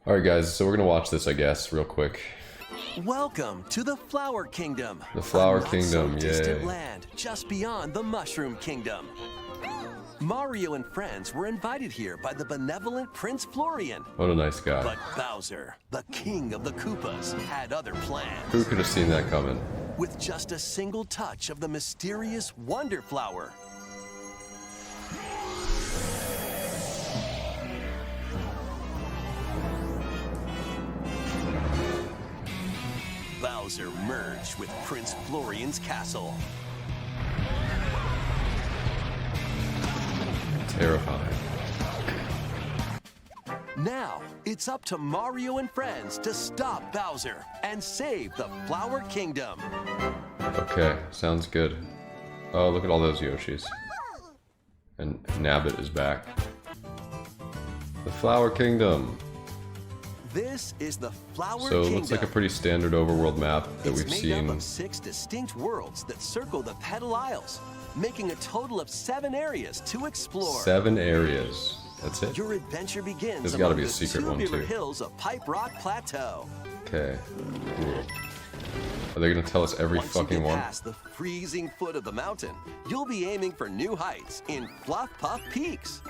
Alright guys, so we're gonna watch this, I guess, real quick. Welcome to the Flower Kingdom. The Flower a not Kingdom, so distant yay. land just beyond the Mushroom Kingdom. Mario and friends were invited here by the benevolent Prince Florian. What a nice guy. But Bowser, the king of the Koopas, had other plans. Who could have seen that coming? With just a single touch of the mysterious Wonder Flower, Bowser merged with Prince Florian's castle. Terrifying. Now, it's up to Mario and friends to stop Bowser and save the Flower Kingdom. Okay, sounds good. Oh, look at all those Yoshis. And Nabbit is back. The Flower Kingdom. This is the Flower So Kingdom. it looks like a pretty standard overworld map that It's we've made seen. up of 6 distinct worlds that circle the Petal Isles, making a total of 7 areas to explore. 7 areas. That's it? Your adventure begins There's gotta among be a the secret one, tubular too. hills of Pipe Rock Plateau. Okay, cool. Are they gonna tell us every Once you fucking get one? past the freezing foot of the mountain, you'll be aiming for new heights in Fluff Puff Peaks.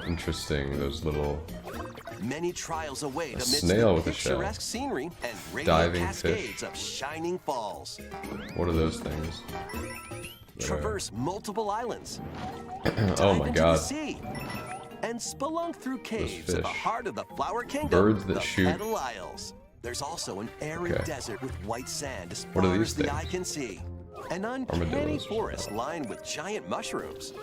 Interesting, those little Many trials await amidst snail the with a shell. picturesque scenery and radiant Diving cascades fish. of shining falls. What are those things? Traverse multiple islands. Oh Dive my into god. the sea. And spelunk through caves in the fish. heart of the Flower Kingdom, Birds that the shoot. Petal Isles. There's also an arid Okay. desert with white sand as What are far these as the things? eye can see. An uncanny Armadillos. forest lined with giant mushrooms.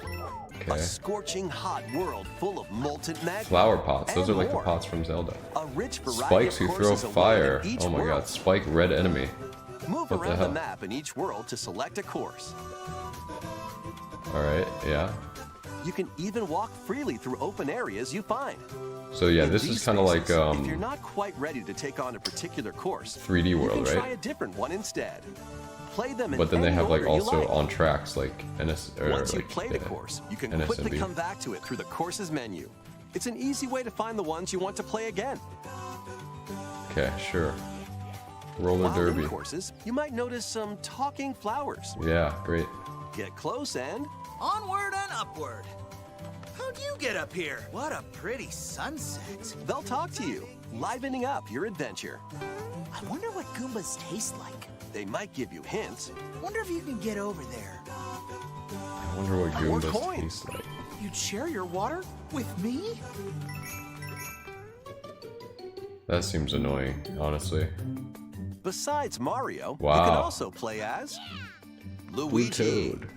A Okay. scorching hot world full of molten magma. Flower pots. Those and are like more. the pots from Zelda. A rich variety Spikes of who throw courses await fire. in each Oh my god. world. Spike red enemy. Move What the around hell? the map in each world to select a course. Alright, yeah. You can even walk freely through open areas you find. So yeah, In this these is kind of like spaces, if you're not quite ready to take on a particular course, 3D you world, can try right? a different one instead. Play them in But then they any have like order you also like. on tracks like NS or Once you like play the course, you can NSMB. quickly come back to it through the course's menu. It's an easy way to find the ones you want to play again. Okay, sure. Roller While in derby. courses, you might notice some talking flowers. Yeah, great. Get close and Onward and upward. How'd you get up here? What a pretty sunset. they'll talk to you, livening up your adventure. I wonder what Goombas taste like. They might give you hints. Wonder if you can get over there. I wonder what Or Goombas coins. taste like. You'd share your water with me? That seems annoying, honestly. Besides Mario, you Wow. can also play as Blue Luigi, Toad.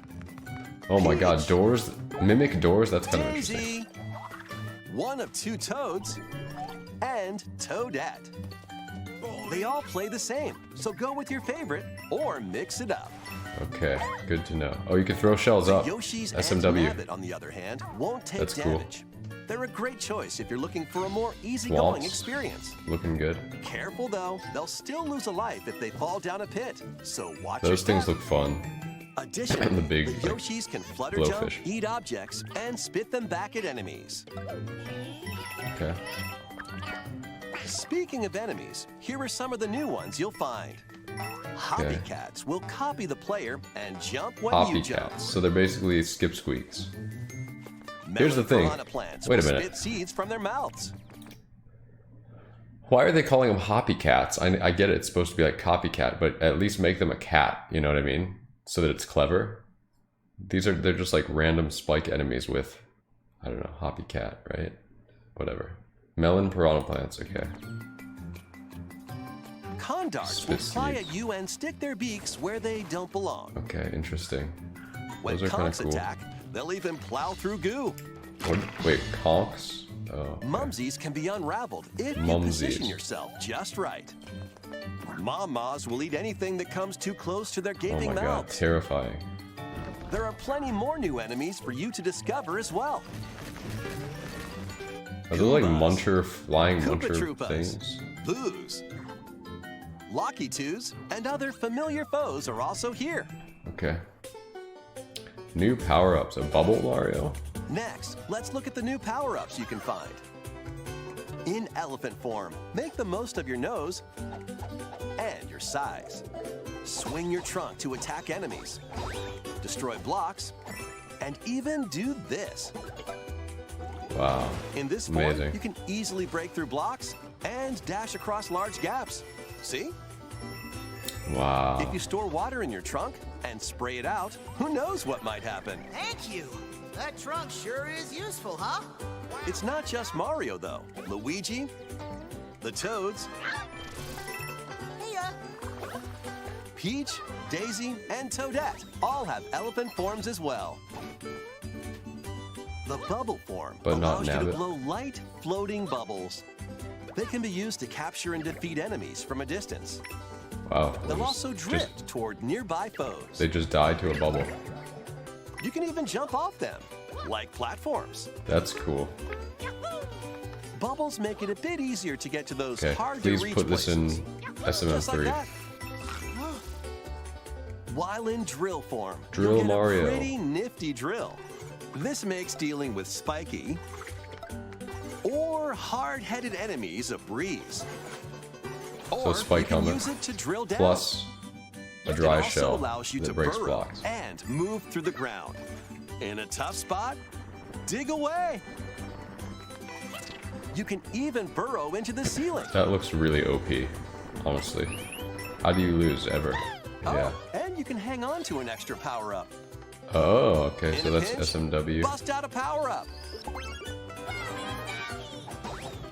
Oh my god, Peach. doors? Mimic doors? That's kind of interesting. Daisy, one of 2 Toads, and Toadette. They all play the same, so go with your favorite or mix it up. Okay, good to know. Oh, you can throw shells up. Yoshi's and SMW. Nabbit, on the other hand, won't take That's cool. damage. They're a great choice if you're looking for a more easygoing Swamps. experience. Looking good. Careful though, they'll still lose a life if they fall down a pit, so watch Those your things step. look fun. Additionally, the big, like, Yoshis can flutter jump, blowfish. eat objects, and spit them back at enemies. Okay. Speaking of enemies, here are some of the new ones you'll find. Hoppycats will copy the player and jump when you jump. Copycats. So they're basically skip squeaks. Here's the thing. Melon piranha plants Wait a will minute. spit seeds from their mouths. Why are they calling them hoppycats? I get it, it's supposed to be like copycat, but at least make them a cat, you know what I mean? So that it's clever. They're just like random spike enemies with, I don't know, hoppycat, right? Whatever. Melon piranha plants, okay. Condarts will Spit fly seeds. at you and stick their beaks where they don't belong. Okay, interesting. When Those are kinda conks cool. attack, they'll even plow through goo. What, wait, conks? Oh, okay. Mumsies can be unraveled if you Mumsies. position yourself just right. Mom-Mas will eat anything that comes too close to their Oh gaping my god, mouths. terrifying. There are plenty more new enemies for you to discover as well. Are those like Goombas, flying Koopa muncher Troopas, things? Boos, Locky Twos, and other familiar foes are also here. Okay. New power-ups. A bubble Mario? Next, let's look at the new power-ups you can find. In elephant form, make the most of your nose and your size. Swing your trunk to attack enemies, destroy blocks, and even do this. Wow. In this form, Amazing. you can easily break through blocks and dash across large gaps. See? Wow. If you store water in your trunk and spray it out, who knows what might happen? Thank you. That trunk sure is useful, huh? It's not just Mario, though. Luigi, the Toads, Hey, Peach, Daisy, and Toadette all have elephant forms as well. The bubble form But not allows you to Nabbit. blow light, floating bubbles. They can be used to capture and defeat enemies from a distance. Wow. They'll also drift toward nearby foes. They just died to a bubble. You can even jump off them, like platforms. That's cool. Bubbles make it a bit easier to get to those Okay, hard-to-reach please put this places. in Just like SMM3. that. While in drill form, Drill you'll get Mario. a pretty nifty drill. This makes dealing with spiky or hard-headed enemies a breeze. Or spike you can helmet use it to drill down. Plus a It dry also shell allows you that to breaks burrow blocks. and move through the ground. In a tough spot, dig away. You can even burrow into the ceiling. That looks really OP, honestly. How do you lose ever? Yeah. Oh, and you can hang on to an extra power-up. Oh, okay, In so a that's pinch, SMW. Bust out a power-up.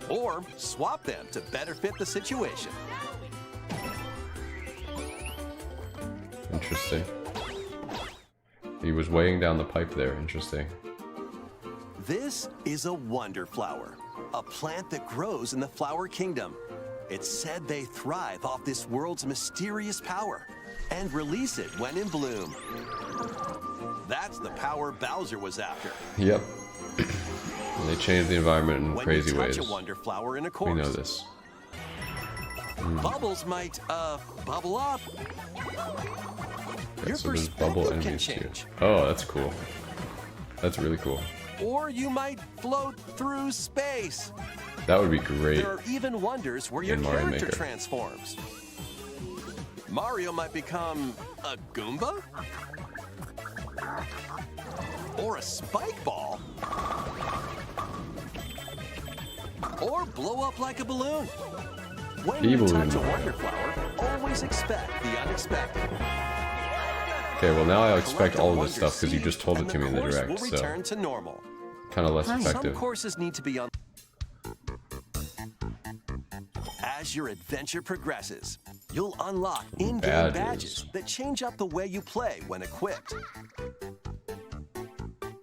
Or swap them to better fit the situation. Interesting. He was weighing down the pipe there. Interesting. This is a wonder flower, a plant that grows in the flower kingdom. It's said they thrive off this world's mysterious power and release it when in bloom. That's the power Bowser was after. Yep. And they changed the environment in When crazy you touch ways. a wonder flower in a We course, know this. bubbles might, bubble up. Okay, Your so there's bubble perspective can enemies too. change. Oh, that's cool. That's really cool. Or you might float through space. That would be great. There are even wonders where your In Mario character Maker. transforms. Mario might become a Goomba? Or a spike ball? Or blow up like a balloon? When you E-balloon. touch a wonder flower, always expect the unexpected. Okay, well now I expect Collect a all of wonder this stuff because you seed, just told and it to me in the course direct, will so return to normal. kind of less Some effective. courses need to be on. As your adventure progresses, you'll unlock in-game Badges. badges that change up the way you play when equipped.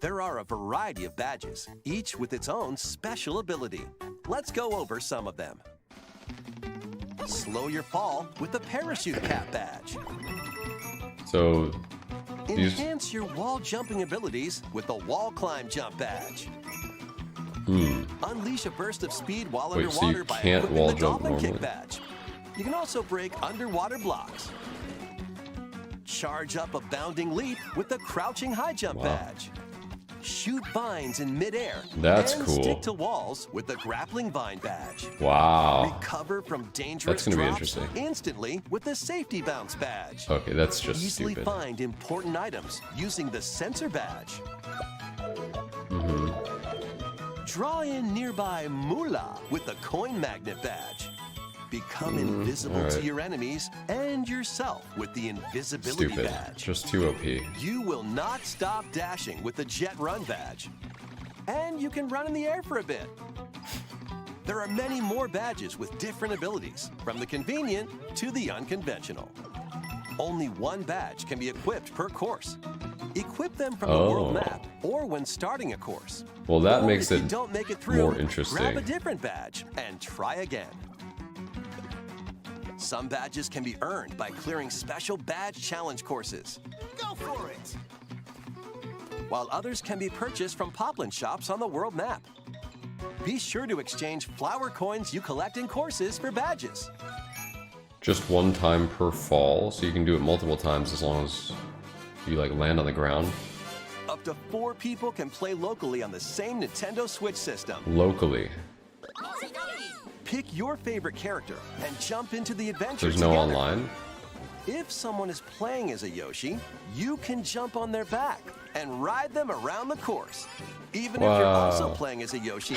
There are a variety of badges, each with its own special ability. Let's go over some of them. Slow your fall with the parachute cap badge. So these Enhance your wall jumping abilities with the wall climb jump badge. Unleash a burst of speed while Wait, so you underwater by can't equipping wall the jump dolphin kick normally? badge. You can also break underwater blocks. Charge up a bounding leap with the crouching high jump Wow. badge. Shoot vines in midair. That's and cool. Stick to walls with the grappling vine badge. wow. Recover from dangerous That's gonna be drops interesting. instantly with the safety bounce badge. Okay, that's just Easily stupid. find important items using the sensor badge. Draw in nearby moolah with the coin magnet badge. Become invisible to alright. your enemies and yourself with the invisibility Stupid. badge. Just too OP. You will not stop dashing with the jet run badge. And you can run in the air for a bit. There are many more badges with different abilities, from the convenient to the unconventional. Only one badge can be equipped per course. Equip them from the world Oh. map or when starting a course. Well, that Or makes if you it don't make it through, more interesting. grab a different badge and try again. Some badges can be earned by clearing special badge challenge courses, Go for it. while others can be purchased from Poplin shops on the world map. Be sure to exchange flower coins you collect in courses for badges. just one time per fall, so you can do it multiple times as long as you like land on the ground Up to 4 people can play locally on the same Nintendo Switch system. locally. Easy, Pick your favorite character and jump into the adventure There's no together. online? If someone is playing as a Yoshi, you can jump on their back and ride them around the course. Even if you're also playing as a Yoshi.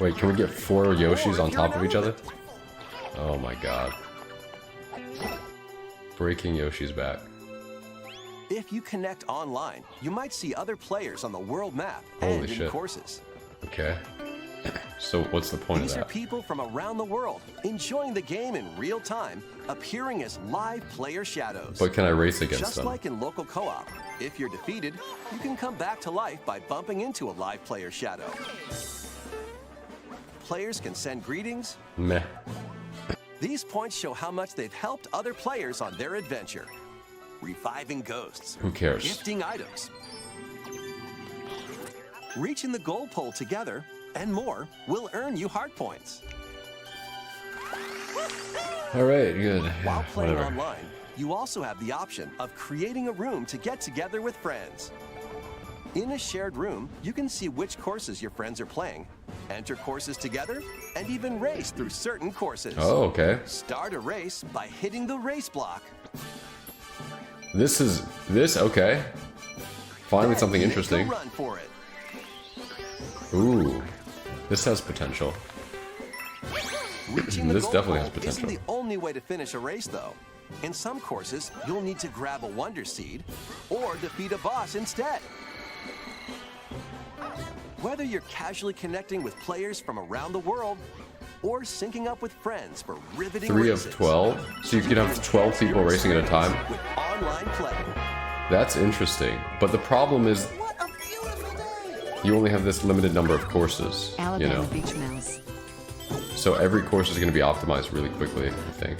Wait, can we get 4 Yoshis or on if top you're of each other? an Oh my god. Breaking Yoshi's back. If you connect online, you might see other players on the world map Holy and in shit. courses. Okay. So what's the point These of are that? people from around the world enjoying the game in real time, appearing as live player shadows. But can I race against Just them? like in local co-op, if you're defeated, you can come back to life by bumping into a live player shadow. Players can send greetings. Meh. These points show how much they've helped other players on their adventure. Reviving ghosts. Who cares? Gifting items. Reaching the goal pole together and more will earn you heart points. Alright, good. While playing Whatever. online, you also have the option of creating a room to get together with friends. In a shared room, you can see which courses your friends are playing, enter courses together, and even race through certain courses. Oh, okay. Start a race by hitting the race block. Okay. Finally Then something make a interesting. Run for it. Ooh. This has potential. Reaching the This goal definitely has pole isn't potential. the only way to finish a race, though. In some courses, you'll need to grab a Wonder Seed or defeat a boss instead. Whether you're casually connecting with players from around the world or syncing up with friends for riveting 3 races. of 12? So you could have 12 people racing at a time? With online play. That's interesting. But the problem is What a beautiful day! you only have this limited number of courses, you Alabama know? Beach Mouse. So every course is going to be optimized really quickly, I think.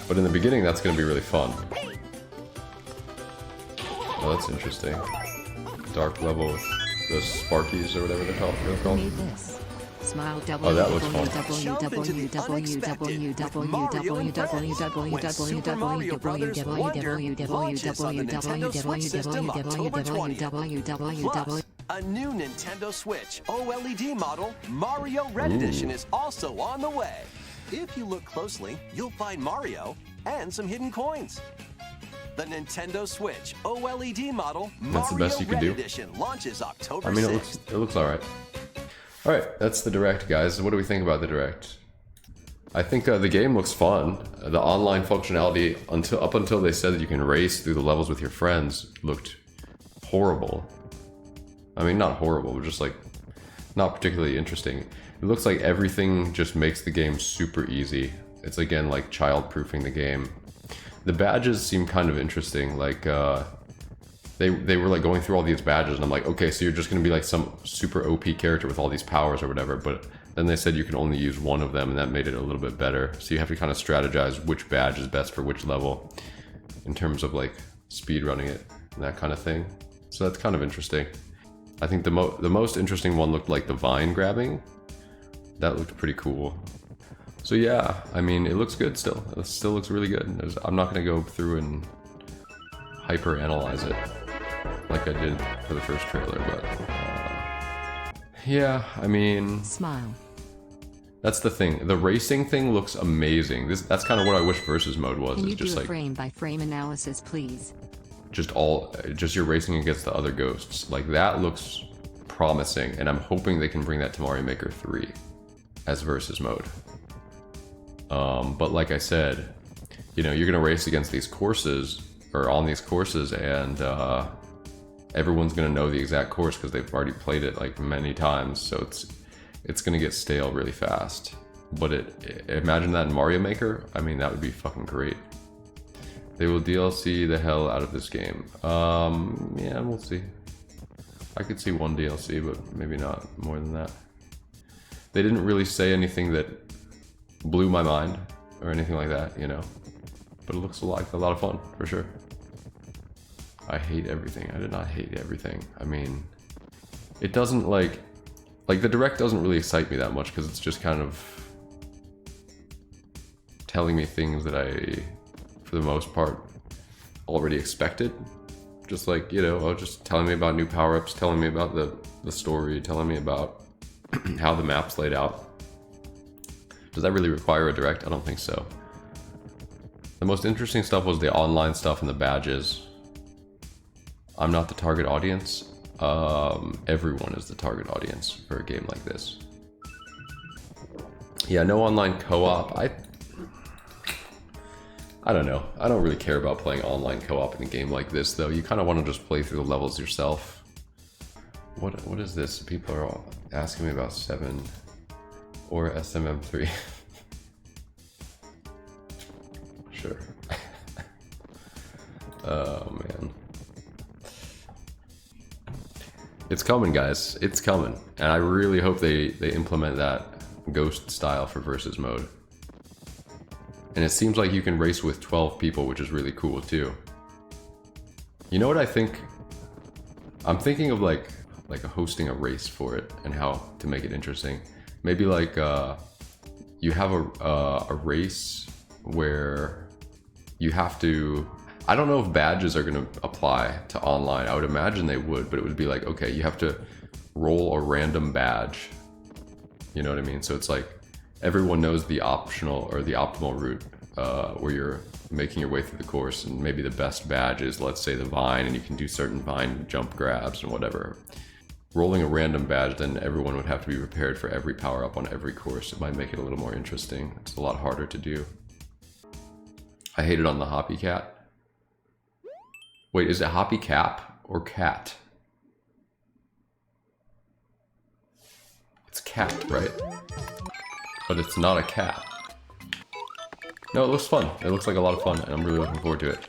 But in the beginning, that's going to be really fun. Oh, that's interesting. Dark level with those Sparkies or whatever they're Who called. made this? Smile Oh, that looks fun. Jump into the unexpected with Mario and Friends. When Super Mario Brothers Wonder launches on the Nintendo Switch system October 20th. Plus, a new Nintendo Switch OLED model, Mario Red Edition, is also on the way. If you look closely, you'll find Mario and some hidden coins. The Nintendo Switch OLED model, That's the Mario best you can Red do. Edition, launches October I mean, 6th. it looks alright. Alright, that's the Direct, guys. What do we think about the Direct? I think the game looks fun. The online functionality, up until they said that you can race through the levels with your friends, looked horrible. I mean, not horrible, but just like not particularly interesting. It looks like everything just makes the game super easy. It's again like child-proofing the game. The badges seem kind of interesting. Like they were like going through all these badges, and I'm like, okay, so you're just gonna be like some super OP character with all these powers or whatever. But then they said you can only use one of them, and that made it a little bit better. So you have to kind of strategize which badge is best for which level, in terms of like speed running it and that kind of thing. So that's kind of interesting. I think the most interesting one looked like the vine grabbing. That looked pretty cool. So yeah, I mean, it looks good still. It still looks really good. I'm not gonna go through and hyper analyze it like I did for the first trailer, but yeah, I mean, Smile. that's the thing. The racing thing looks amazing. That's kind of what I wish versus mode was. Can you It's just do a like frame by frame analysis, please? just you're racing against the other ghosts. Like that looks promising, and I'm hoping they can bring that to Mario Maker 3 as versus mode. But like I said, you know, you're gonna race against these courses or on these courses, and everyone's gonna know the exact course because they've already played it like many times. So it's gonna get stale really fast. But imagine that in Mario Maker. I mean, that would be fucking great. They will DLC the hell out of this game. Yeah, we'll see. I could see one DLC, but maybe not more than that. They didn't really say anything that blew my mind or anything like that, you know. But it looks like a lot of fun, for sure. I hate everything. I did not hate everything. I mean, it doesn't like the Direct doesn't really excite me that much because it's just kind of telling me things that I, for the most part, already expected. Just like, you know, just telling me about new power-ups, telling me about the story, telling me about how the map's laid out. Does that really require a direct? I don't think so. The most interesting stuff was the online stuff and the badges. I'm not the target audience. Everyone is the target audience for a game like this. Yeah, no online co-op. I don't know. I don't really care about playing online co-op in a game like this, though. You kind of want to just play through the levels yourself. What is this? People are all asking me about 7 or SMM3. Sure. Oh, man. It's coming, guys. It's coming. And I really hope they implement that ghost style for versus mode. And it seems like you can race with 12 people, which is really cool, too. You know what I think? I'm thinking of like hosting a race for it and how to make it interesting. Maybe like you have a race where you have to, I don't know if badges are going to apply to online. I would imagine they would, but it would be like, okay, you have to roll a random badge. You know what I mean? So it's like everyone knows the optional or the optimal route where you're making your way through the course, and maybe the best badge is, let's say, the vine, and you can do certain vine jump grabs and whatever. Rolling a random badge, then everyone would have to be prepared for every power-up on every course. It might make it a little more interesting. It's a lot harder to do. I hate it on the Hoppy Cat. Wait, is it Hoppy Cap or Cat? It's cat, right? But it's not a cat. No, it looks fun. It looks like a lot of fun, and I'm really looking forward to it.